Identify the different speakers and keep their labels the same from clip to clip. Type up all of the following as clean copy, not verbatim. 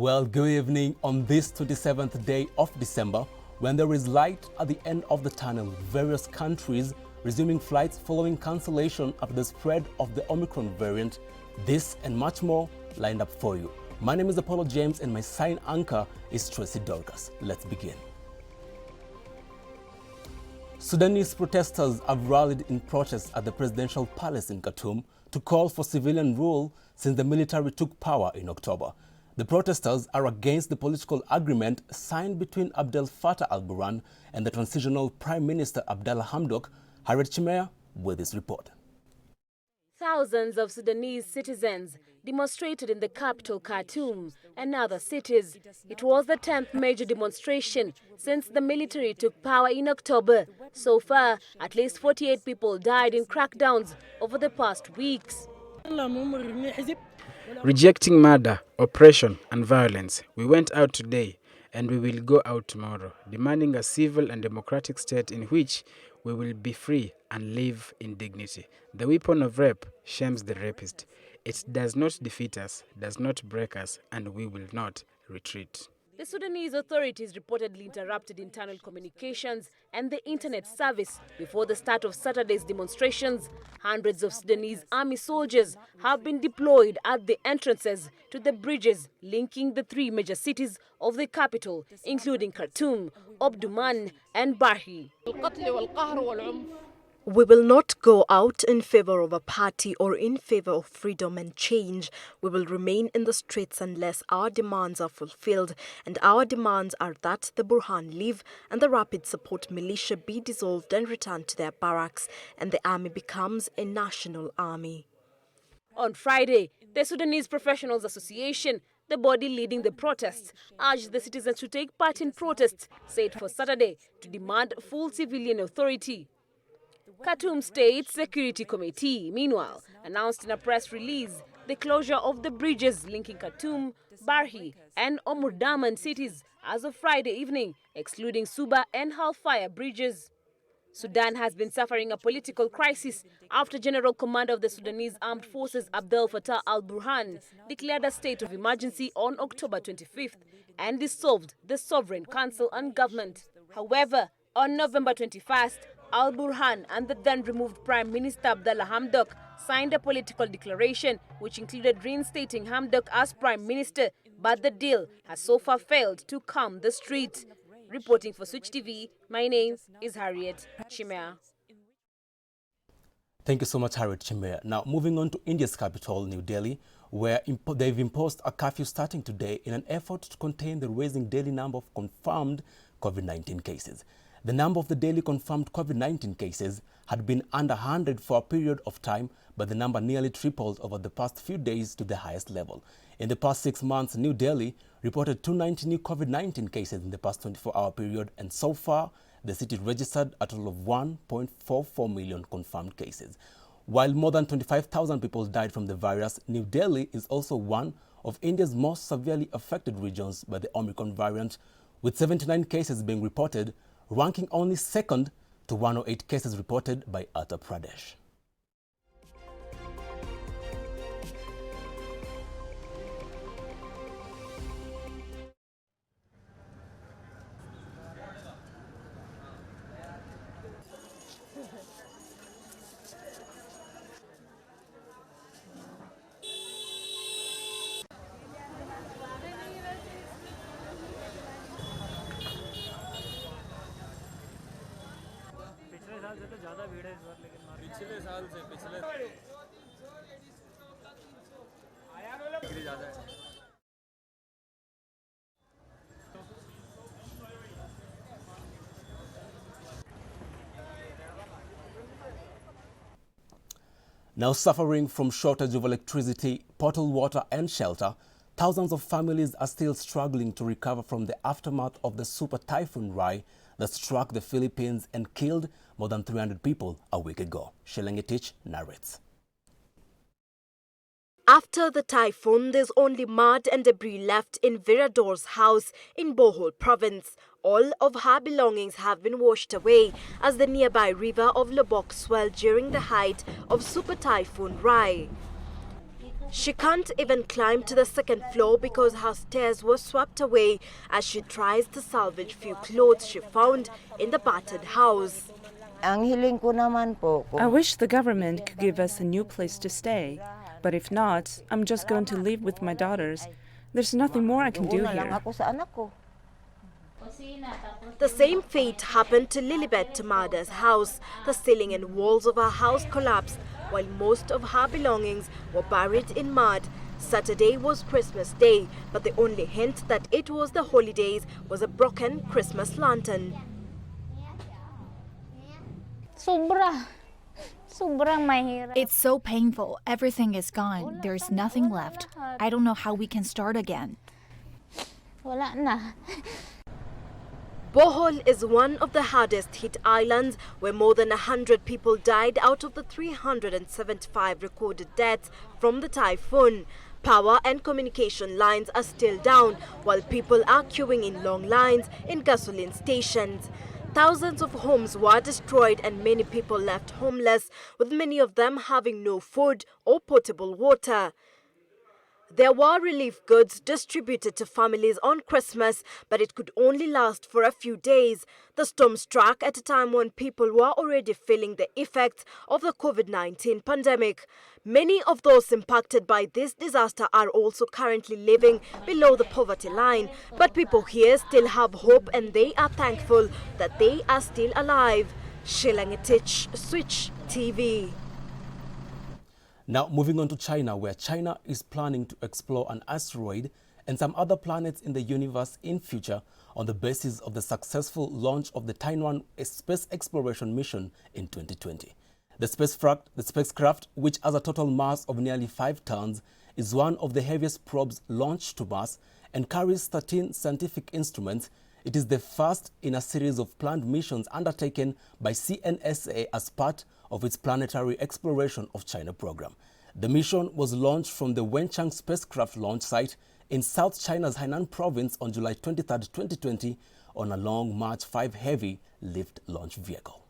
Speaker 1: Well, good evening on this 27th day of December, when there is light at the end of the tunnel. Various countries resuming flights following cancellation after the spread of the Omicron variant. This and much more lined up for you. My name is Apollo James and my sign anchor is Tracy Dorcas. Let's begin. Sudanese protesters have rallied in protest at the presidential palace in Khartoum to call for civilian rule since the military took power in October. The protesters are against the political agreement signed between Abdel Fattah al-Burhan and the transitional Prime Minister Abdallah Hamdok. Harriet Chimea with this report.
Speaker 2: Thousands of Sudanese citizens demonstrated in the capital Khartoum and other cities. It was the 10th major demonstration since the military took power in October. So far, at least 48 people died in crackdowns over the past weeks.
Speaker 3: Rejecting murder, oppression and violence, we went out today and we will go out tomorrow, demanding a civil and democratic state in which we will be free and live in dignity. The weapon of rape shames the rapist. It does not defeat us, does not break us, and we will not retreat.
Speaker 2: The Sudanese authorities reportedly interrupted internal communications and the internet service before the start of Saturday's demonstrations. Hundreds of Sudanese army soldiers have been deployed at the entrances to the bridges linking the three major cities of the capital, including Khartoum, Omdurman, and Barhi.
Speaker 4: We will not go out in favor of a party or in favor of freedom and change. We will remain in the streets unless our demands are fulfilled. And our demands are that the Burhan leave and the Rapid Support Militia be dissolved and returned to their barracks, and the army becomes a national army.
Speaker 2: On Friday, the Sudanese Professionals Association, the body leading the protests, urged the citizens to take part in protests set for Saturday to demand full civilian authority. Khartoum State Security Committee, meanwhile, announced in a press release the closure of the bridges linking Khartoum, Barhi and Omdurman cities as of Friday evening, excluding Suba and Halfaya bridges. Sudan has been suffering a political crisis after General Commander of the Sudanese Armed Forces Abdel Fattah al-Burhan declared a state of emergency on October 25th and dissolved the Sovereign Council and government. However, on November 21st, al-Burhan and the then-removed Prime Minister Abdallah Hamdok signed a political declaration which included reinstating Hamdok as Prime Minister, but the deal has so far failed to calm the street. Reporting for Switch TV, my name is Harriet Chimea.
Speaker 1: Thank you so much, Harriet Chimea. Now, moving on to India's capital, New Delhi, where they've imposed a curfew starting today in an effort to contain the rising daily number of confirmed COVID-19 cases. The number of the daily confirmed COVID-19 cases had been under 100 for a period of time, but the number nearly tripled over the past few days to the highest level. In the past 6 months, New Delhi reported 290 new COVID-19 cases in the past 24-hour period, and so far, the city registered a total of 1.44 million confirmed cases. While more than 25,000 people died from the virus, New Delhi is also one of India's most severely affected regions by the Omicron variant, with 79 cases being reported, ranking only second to 108 cases reported by Uttar Pradesh. Now suffering from shortage of electricity, potable water and shelter, thousands of families are still struggling to recover from the aftermath of the super typhoon Rai that struck the Philippines and killed more than 300 people a week ago. Shelengetich narrates.
Speaker 4: After the typhoon, there's only mud and debris left in Virador's house in Bohol province. All of her belongings have been washed away as the nearby river of Lombok swelled during the height of Super Typhoon Rai. She can't even climb to the second floor because her stairs were swept away as she tries to salvage few clothes she found in the battered house.
Speaker 5: I wish the government could give us a new place to stay, but if not, I'm just going to live with my daughters. There's nothing more I can do here.
Speaker 4: The same fate happened to Lilibet Tamada's house. The ceiling and walls of her house collapsed, while most of her belongings were buried in mud. Saturday was Christmas Day, but the only hint that it was the holidays was a broken Christmas lantern.
Speaker 6: It's so painful. Everything is gone. There's nothing left. I don't know how we can start again.
Speaker 4: Bohol is one of the hardest hit islands where more than 100 people died out of the 375 recorded deaths from the typhoon. Power and communication lines are still down while people are queuing in long lines in gasoline stations. Thousands of homes were destroyed and many people left homeless, with many of them having no food or potable water. There were relief goods distributed to families on Christmas, but it could only last for a few days. The storm struck at a time when people were already feeling the effects of the COVID-19 pandemic. Many of those impacted by this disaster are also currently living below the poverty line, but people here still have hope and they are thankful that they are still alive. Shilangetich, Switch TV.
Speaker 1: Now, moving on to China, where China is planning to explore an asteroid and some other planets in the universe in future on the basis of the successful launch of the Taiwan Space Exploration Mission in 2020. The spacecraft, which has a total mass of nearly 5 tons, is one of the heaviest probes launched to Mars and carries 13 scientific instruments. It is the first in a series of planned missions undertaken by CNSA as part of its Planetary Exploration of China program. The mission was launched from the Wenchang spacecraft launch site in South China's Hainan province on July 23, 2020 on a Long March 5 heavy lift launch vehicle.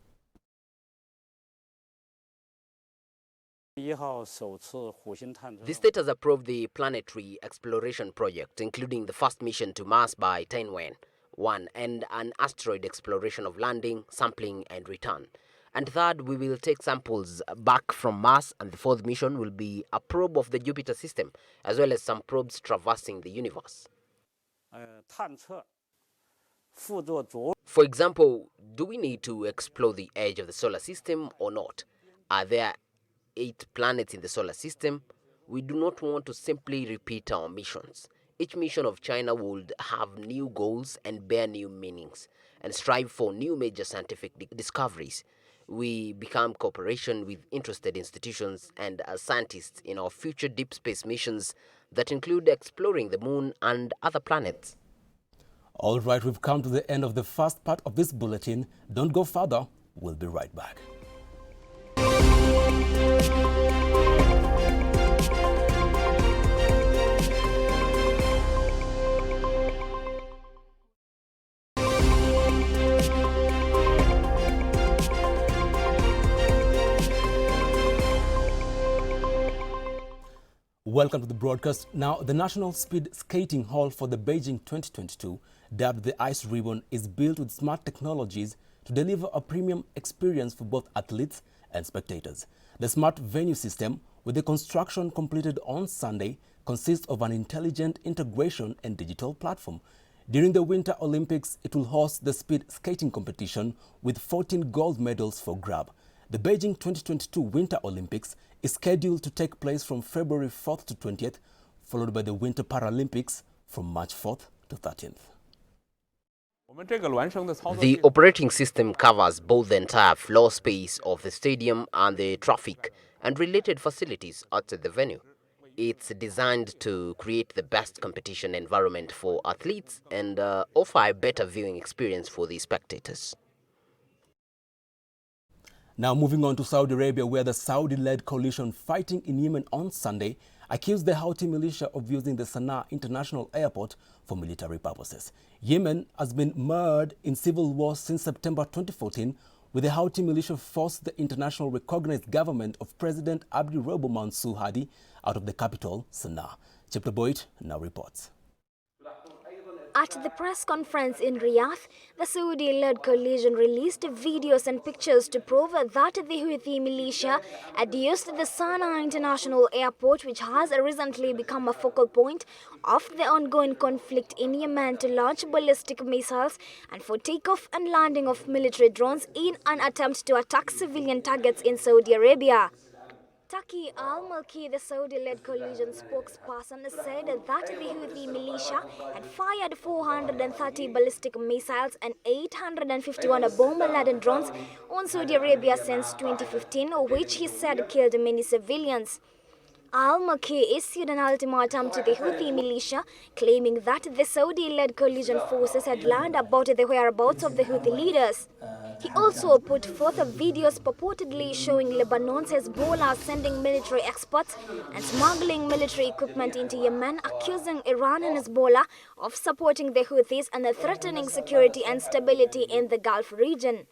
Speaker 7: The state has approved the Planetary Exploration Project, including the first mission to Mars by Tianwen-1 and an asteroid exploration of landing, sampling and return. And third, we will take samples back from Mars, and the fourth mission will be a probe of the Jupiter system, as well as some probes traversing the universe. For example, do we need to explore the edge of the solar system or not? Are there 8 planets in the solar system? We do not want to simply repeat our missions. Each mission of China would have new goals and bear new meanings, and strive for new major scientific discoveries. We become cooperation with interested institutions and scientists in our future deep space missions that include exploring the moon and other planets.
Speaker 1: All right, we've come to the end of the first part of this bulletin. Don't go further. We'll be right back. Welcome to the broadcast. Now, the National Speed Skating Hall for the Beijing 2022, dubbed the Ice Ribbon, is built with smart technologies to deliver a premium experience for both athletes and spectators. The smart venue system, with the construction completed on Sunday, consists of an intelligent integration and digital platform. During the Winter Olympics, it will host the speed skating competition with 14 gold medals for grab. The Beijing 2022 Winter Olympics is scheduled to take place from February 4th to 20th, followed by the Winter Paralympics from March 4th to 13th.
Speaker 7: The operating system covers both the entire floor space of the stadium and the traffic and related facilities outside the venue. It's designed to create the best competition environment for athletes and offer a better viewing experience for the spectators.
Speaker 1: Now moving on to Saudi Arabia, where the Saudi-led coalition fighting in Yemen on Sunday accused the Houthi militia of using the Sana'a International Airport for military purposes. Yemen has been mired in civil war since September 2014, with the Houthi militia forced the international recognized government of President Abdi Rabo Mansour Hadi out of the capital, Sana'a. Chepto Boyd now reports.
Speaker 8: At the press conference in Riyadh, the Saudi-led coalition released videos and pictures to prove that the Houthi militia had used the Sana'a International Airport, which has recently become a focal point of the ongoing conflict in Yemen, to launch ballistic missiles and for takeoff and landing of military drones in an attempt to attack civilian targets in Saudi Arabia. Taki al-Malki, the Saudi-led coalition spokesperson, said that the Houthi militia had fired 430 ballistic missiles and 851 bomb-laden drones on Saudi Arabia since 2015, which he said killed many civilians. Al-Malki issued an ultimatum to the Houthi militia, claiming that the Saudi-led coalition forces had learned about the whereabouts of the Houthi leaders. He also put forth videos purportedly showing Lebanon's Hezbollah sending military experts and smuggling military equipment into Yemen, accusing Iran and Hezbollah of supporting the Houthis and threatening security and stability in the Gulf region.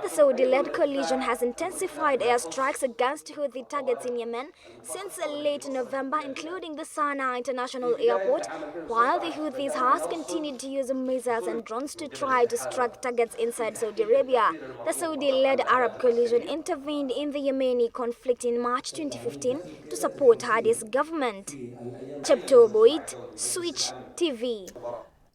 Speaker 8: The Saudi-led coalition has intensified airstrikes against Houthi targets in Yemen since late November, including the Sana'a International Airport, while the Houthis has continued to use missiles and drones to try to strike targets inside Saudi Arabia. The Saudi-led Arab coalition intervened in the Yemeni conflict in March 2015 to support Hadi's government. Chepto Boyd, Switch TV.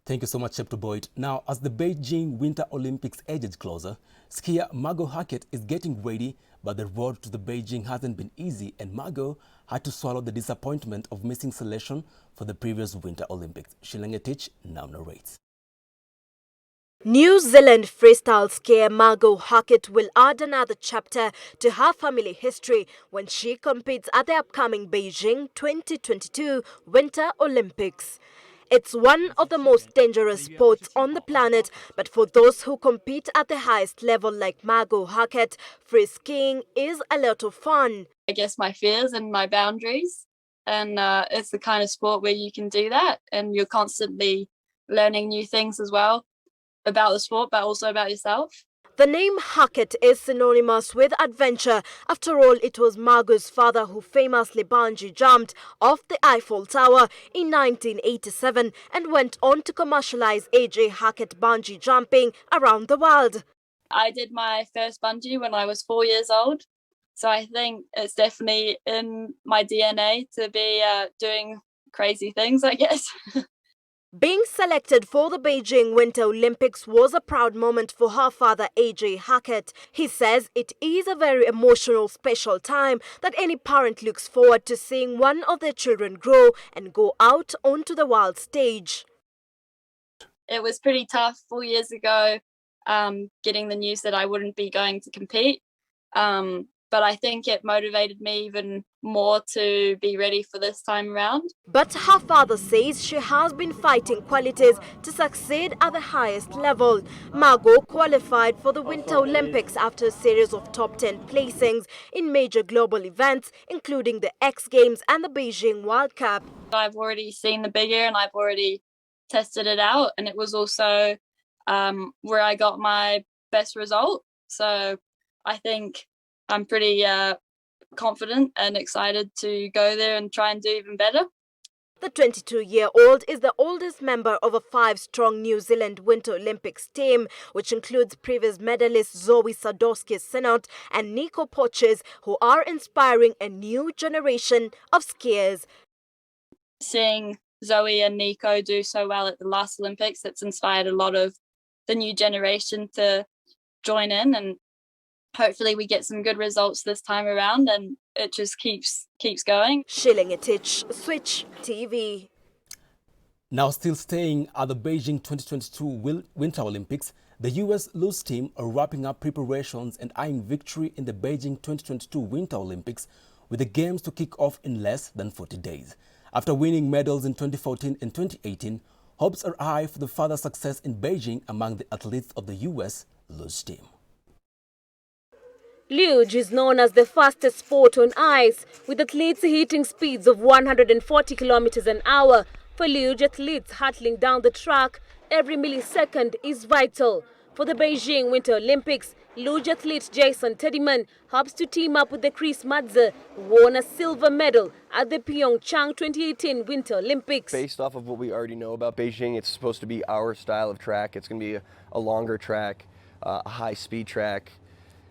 Speaker 1: Thank you so much, Chepto Boyd. Now, as the Beijing Winter Olympics edges closer, skier Margot Hackett is getting ready, but the road to the Beijing hasn't been easy, and Margot had to swallow the disappointment of missing selection for the previous Winter Olympics. Shilling Etich now narrates.
Speaker 4: New Zealand freestyle skier Margot Hackett will add another chapter to her family history when she competes at the upcoming Beijing 2022 Winter Olympics. It's one of the most dangerous sports on the planet, but for those who compete at the highest level like Margot Hackett, free skiing is a lot of fun.
Speaker 9: I guess my fears and my boundaries, and it's the kind of sport where you can do that and you're constantly learning new things as well about the sport, but also about yourself.
Speaker 4: The name Hackett is synonymous with adventure. After all, it was Margot's father who famously bungee jumped off the Eiffel Tower in 1987 and went on to commercialize AJ Hackett bungee jumping around the world.
Speaker 9: I did my first bungee when I was 4 years old, so I think it's definitely in my DNA to be doing crazy things, I guess.
Speaker 4: Being selected for the Beijing Winter Olympics was a proud moment for her father, AJ Hackett. He says it is a very emotional, special time that any parent looks forward to seeing one of their children grow and go out onto the world stage.
Speaker 9: It was pretty tough 4 years ago, getting the news that I wouldn't be going to compete. But I think it motivated me even more to be ready for this time around.
Speaker 4: But her father says she has been fighting qualities to succeed at the highest level. Margot qualified for the Winter Olympics after a series of top 10 placings in major global events, including the X Games and the Beijing World Cup.
Speaker 9: I've already seen the big air and I've already tested it out, and it was also where I got my best result. So I think I'm pretty confident and excited to go there and try and do even better.
Speaker 4: The 22-year-old is the oldest member of a 5-strong New Zealand Winter Olympics team, which includes previous medalists Zoe Sadowski-Synnott and Nico Porches, who are inspiring a new generation of skiers.
Speaker 9: Seeing Zoe and Nico do so well at the last Olympics, it's inspired a lot of the new generation to join in, and hopefully we get some good results this time around and it just keeps going.
Speaker 4: Shilling Etich, Switch TV.
Speaker 1: Now still staying at the Beijing 2022 Winter Olympics, the US Luge team are wrapping up preparations and eyeing victory in the Beijing 2022 Winter Olympics, with the games to kick off in less than 40 days. After winning medals in 2014 and 2018, hopes are high for the further success in Beijing among the athletes of the US Luge team.
Speaker 2: Luge is known as the fastest sport on ice, with athletes hitting speeds of 140 kilometers an hour. For Luge athletes hurtling down the track, every millisecond is vital. For the Beijing Winter Olympics, Luge athlete Jason Teddyman hopes to team up with the Chris Madze, who won a silver medal at the Pyeongchang 2018 Winter Olympics.
Speaker 10: Based off of what we already know about Beijing, it's supposed to be our style of track. It's going to be a longer track, a high-speed track,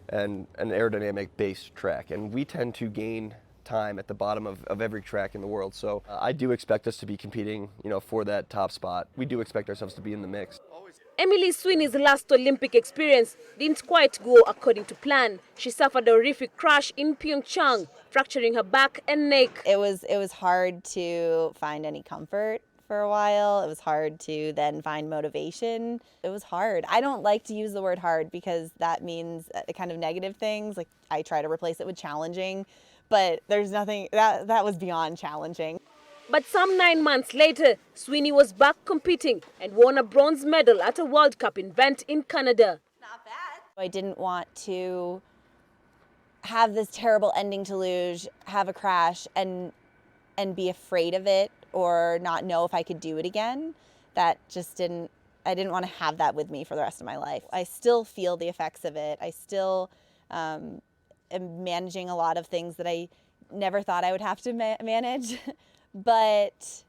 Speaker 10: and an aerodynamic-based track. And we tend to gain time at the bottom of every track in the world. So I do expect us to be competing, for that top spot. We do expect ourselves to be in the mix.
Speaker 2: Emily Sweeney's last Olympic experience didn't quite go according to plan. She suffered a horrific crash in Pyeongchang, fracturing her back and neck.
Speaker 11: It was hard to find any comfort for a while. It was hard to then find motivation. It was hard. I don't like to use the word hard because that means kind of negative things. Like I try to replace it with challenging, but there's nothing that was beyond challenging.
Speaker 2: But some 9 months later, Sweeney was back competing and won a bronze medal at a World Cup event in Canada.
Speaker 11: Not bad. I didn't want to have this terrible ending to luge, have a crash, and be afraid of it or not know if I could do it again. I didn't want to have that with me for the rest of my life. I still feel the effects of it. I still am managing a lot of things that I never thought I would have to manage. But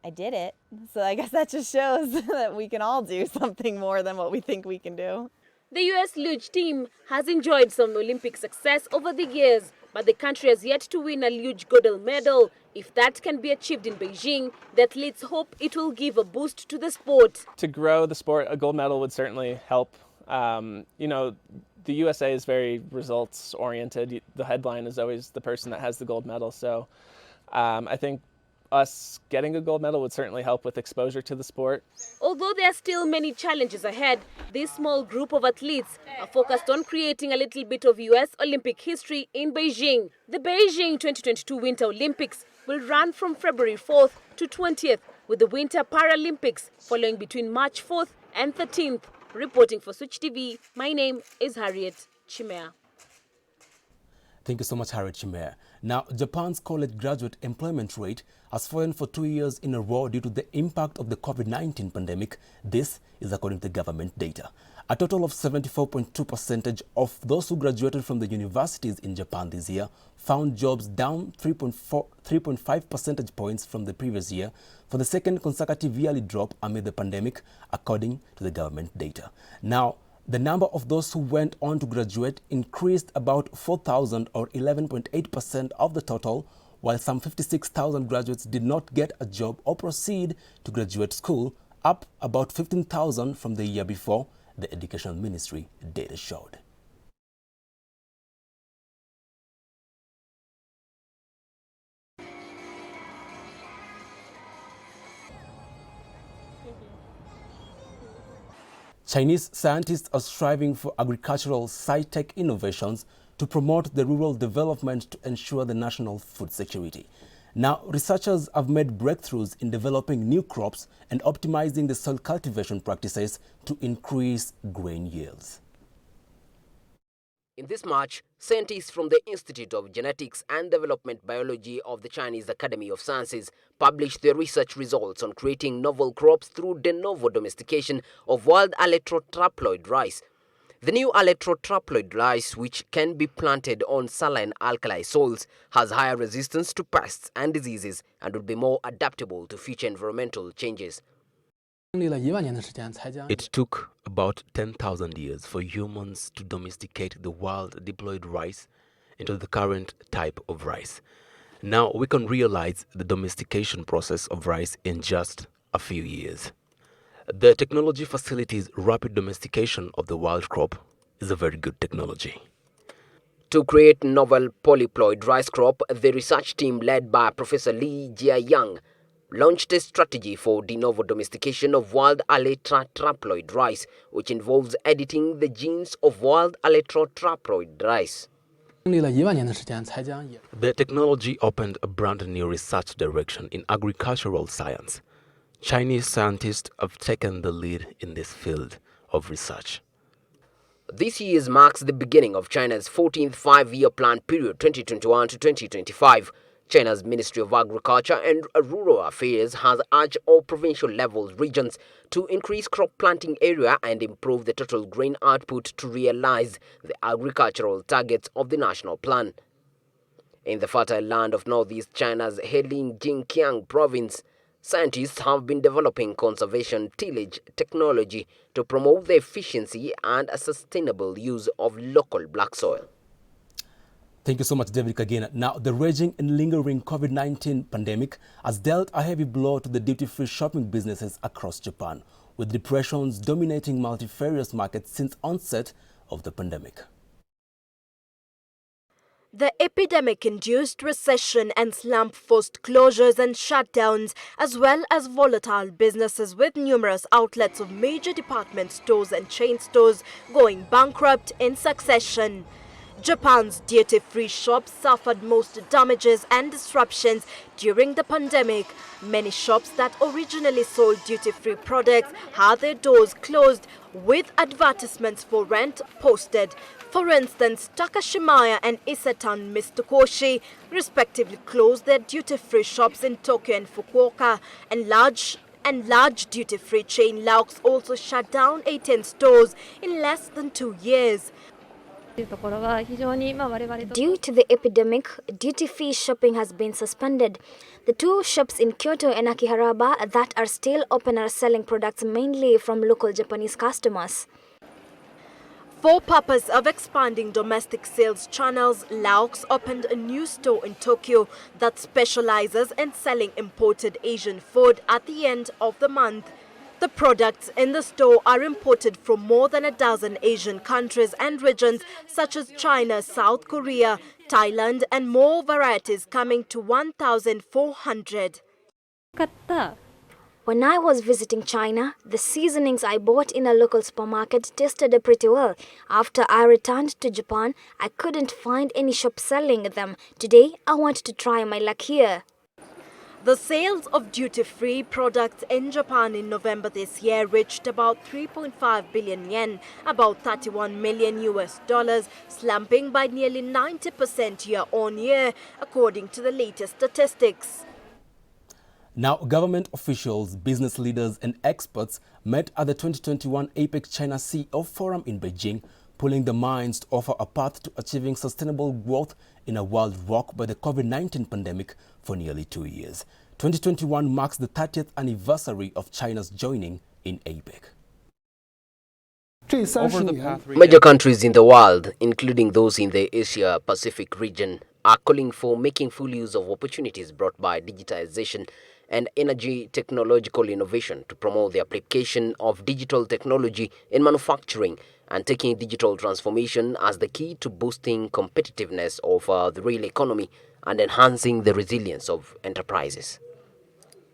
Speaker 11: I did it. So I guess that just shows that we can all do something more than what we think we can do.
Speaker 2: The US luge team has enjoyed some Olympic success over the years, but the country has yet to win a luge gold medal. If that can be achieved in Beijing, the athletes hope it will give a boost to the sport.
Speaker 12: To grow the sport, a gold medal would certainly help. The USA is very results oriented. The headline is always the person that has the gold medal. So I think us getting a gold medal would certainly help with exposure to the sport.
Speaker 2: Although there are still many challenges ahead, this small group of athletes are focused on creating a little bit of US Olympic history in Beijing. The Beijing 2022 Winter Olympics will run from February 4th to 20th, with the Winter Paralympics following between March 4th and 13th. Reporting for Switch TV, my name is Harriet Chimea.
Speaker 1: Thank you so much, Harriet Chimea. Now, Japan's college graduate employment rate has fallen for 2 years in a row due to the impact of the COVID-19 pandemic. This is according to government data. A total of 74.2% of those who graduated from the universities in Japan this year found jobs, down 3.5 percentage points from the previous year, for the second consecutive yearly drop amid the pandemic, according to the government data. Now, the number of those who went on to graduate increased about 4,000 or 11.8% of the total, while some 56,000 graduates did not get a job or proceed to graduate school, up about 15,000 from the year before, the Education Ministry data showed. Chinese scientists are striving for agricultural sci-tech innovations to promote the rural development to ensure the national food security. Now, researchers have made breakthroughs in developing new crops and optimizing the soil cultivation practices to increase grain yields.
Speaker 7: In this March, scientists from the Institute of Genetics and Development Biology of the Chinese Academy of Sciences published their research results on creating novel crops through de novo domestication of wild allotrotraploid rice. The new allotrotraploid rice, which can be planted on saline alkali soils, has higher resistance to pests and diseases and will be more adaptable to future environmental changes.
Speaker 13: It took about 10,000 years for humans to domesticate the wild diploid rice into the current type of rice. Now we can realize the domestication process of rice in just a few years. The technology facilitates rapid domestication of the wild crop is a very good technology.
Speaker 7: To create novel polyploid rice crop, the research team led by Professor Li Jiayang launched a strategy for de novo domestication of wild allotrotraploid rice, which involves editing the genes of wild allotrotraploid rice.
Speaker 13: The technology opened a brand new research direction in agricultural science. Chinese scientists have taken the lead in this field of research.
Speaker 7: This year marks the beginning of China's 14th five-year plan period 2021 to 2025. China's Ministry of Agriculture and Rural Affairs has urged all provincial level regions to increase crop planting area and improve the total grain output to realize the agricultural targets of the national plan. In the fertile land of northeast China's Heilin Jinkiang province, scientists have been developing conservation tillage technology to promote the efficiency and sustainable use of local black soil.
Speaker 1: Thank you so much, David Kagina. Now, the raging and lingering COVID-19 pandemic has dealt a heavy blow to the duty-free shopping businesses across Japan, with depressions dominating multifarious markets since onset of the pandemic.
Speaker 4: The epidemic-induced recession and slump forced closures and shutdowns, as well as volatile businesses with numerous outlets of major department stores and chain stores going bankrupt in succession. Japan's duty-free shops suffered most damages and disruptions during the pandemic. Many shops that originally sold duty-free products had their doors closed with advertisements for rent posted. For instance, Takashimaya and Isetan Mitsukoshi respectively closed their duty-free shops in Tokyo and Fukuoka, and large duty-free chain Laux also shut down 18 stores in less than 2 years.
Speaker 8: Due to the epidemic, duty-free shopping has been suspended. The two shops in Kyoto and Akihabara that are still open are selling products mainly from local Japanese customers.
Speaker 4: For purpose of expanding domestic sales channels, Laux opened a new store in Tokyo that specializes in selling imported Asian food at the end of the month. The products in the store are imported from more than a dozen Asian countries and regions such as China, South Korea, Thailand, and more varieties coming to 1,400.
Speaker 8: When I was visiting China, the seasonings I bought in a local supermarket tasted pretty well. After I returned to Japan, I couldn't find any shop selling them. Today, I want to try my luck here.
Speaker 4: The sales of duty-free products in Japan in November this year reached about 3.5 billion yen, about $31 million, slumping by nearly 90% year-on-year, according to the latest statistics.
Speaker 1: Now, government officials, business leaders and experts met at the 2021 APEC China CEO Forum in Beijing, pulling the minds to offer a path to achieving sustainable growth in a world rocked by the COVID-19 pandemic for nearly 2 years. 2021 marks the 30th anniversary of China's joining in APEC.
Speaker 7: Major countries in the world, including those in the Asia-Pacific region, are calling for making full use of opportunities brought by digitization and energy technological innovation to promote the application of digital technology in manufacturing and taking digital transformation as the key to boosting competitiveness of the real economy and enhancing the resilience of enterprises.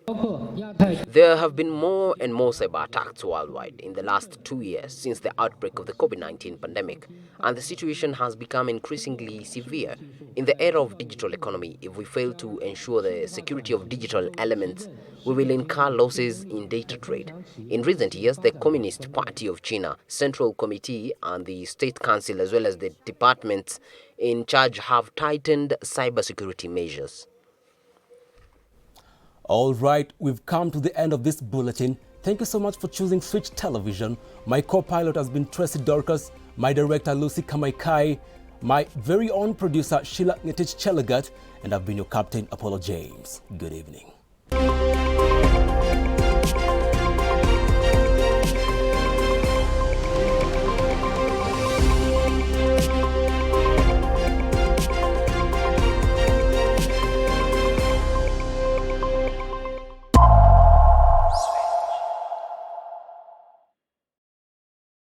Speaker 7: There have been more and more cyber attacks worldwide in the last 2 years since the outbreak of the COVID-19 pandemic, and the situation has become increasingly severe. In the era of digital economy, if we fail to ensure the security of digital elements, we will incur losses in data trade. In recent years, the Communist Party of China, Central Committee, and the State Council, as well as the departments in charge, have tightened cybersecurity measures.
Speaker 1: All right, we've come to the end of this bulletin. Thank you so much for choosing Switch Television. My co-pilot has been Tracy Dorcas, my director Lucy Kamaikai, my very own producer Sheila Ngetich Chelagat, and I've been your captain Apollo James. Good evening.